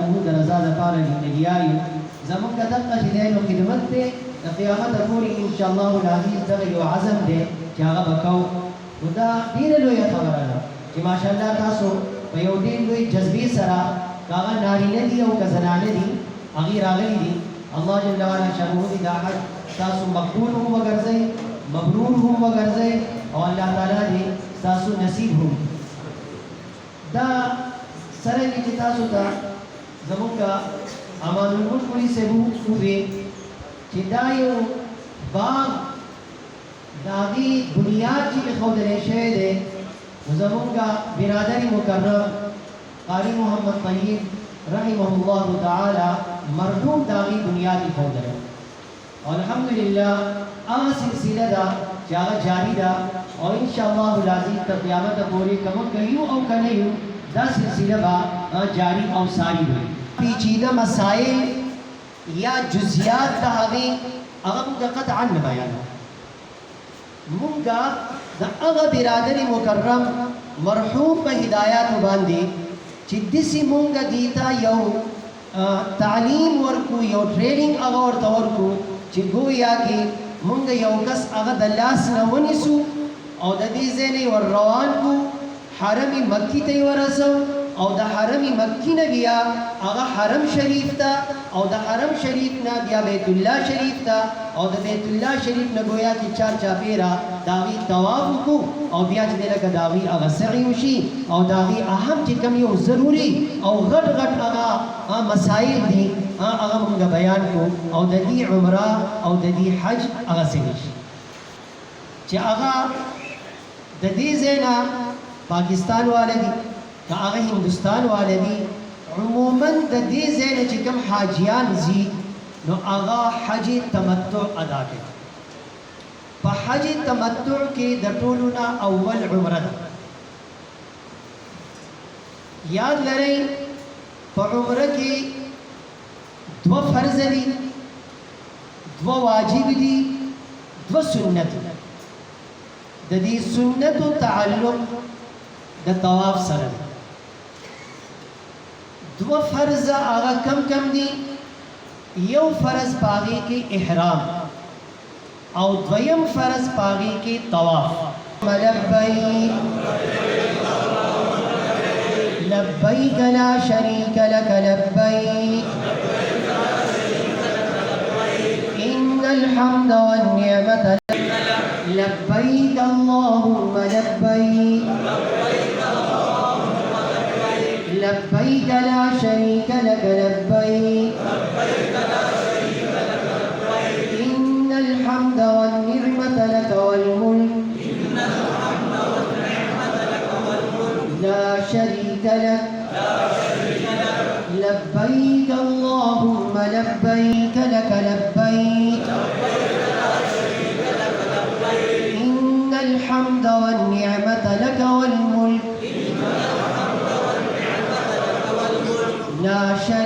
شانه درزا دفار للنبيائي زمون كتبقى شدين وخدمت دي قيامت پوری انشاءاللہ العزیز دغی و عزم دے چی آغا بکو ودا دیر لوی خبرانا چی ماشاءاللہ تاسو پیو دین لوی جذبی سرا کاغا نارینه دی او کزنانه دی اغیر آغلی دی اللہ جل وعلا شانه دی دا حج تاسو مقبول ہوں وگرزے مبرور ہوں وگرزے اور اللہ تعالیٰ دی تاسو نصیب ہوں دا سرنگی چی تاسو تا زمون کا امان الملک پوری سے ہوئے چی دا یو باغ داغی بنیاد چی خود ریشے دے زمون کا برادری مکرم قاری محمد طیب رحمہ اللہ تعالی مرحوم داغی بنیادی خود رے اور الحمدللہ آغا سلسلہ دا چی آغا جاری دا اور انشاءاللہ العزیز تا قیامت پوری کمک کہیو او کنیو دا سلسلہ با جاری او ساری ہوئی پیچیدہ مسائل یا جزیات دا آغی اغا مونگا قطعا نبیانا مونگا دا اغا برادر مکرم مرحوم پا ہدایات باندی چی دسی مونگا دیتا یو تعلیم ورکو یو ٹریننگ اغا ورطا ورکو چی گویا کی مونگا یو کس اغا دلاس نونسو او دا دیزینی ورروان کو حرم مکی تی ورسو او دا حرم مکی نبیا اغا حرم شریف تا او دا حرم شریف نا بیا بیت اللہ شریف تا او دا بیت اللہ شریف نا گویا کی چار چاپیرا داغی تواف کو او بیا چی دے لکا داغی اغا سعی وشی او داغی اہم چی کم یو ضروری او غٹ غٹ اغا مسائل دی اغا منگا بیان کو او دا دی عمرہ او دا دی حج اغا سنیش چی اغا دا دی زینا پاکستان والے دی کہ آغا ہندوستان والے دی عموماً دا دی زین چکم حاجیان زی نو آغا حج تمتع ادا کے پا حج تمتع کے دا طولنا اول عمرہ دا یاد لریں پا عمرہ کی دو فرض دی دو واجب دی دو سنت دا دی سنت و تعلق دا طواف سرد دو فرض آغا کم کم دی یو فرض پاگی کے احرام او دویم فرض پاگی کے طواف لبیک لبیک لا شریک لک لبیک ان الحمد والنعمت لبیک اللہم لبیک لبيك لا شريك لك لبيك إن الحمد والنعمة لك والملك لا شريك لك لبيك اللهم لبيك لك لبيك إن الحمد والنعمة لك والملك لا شريك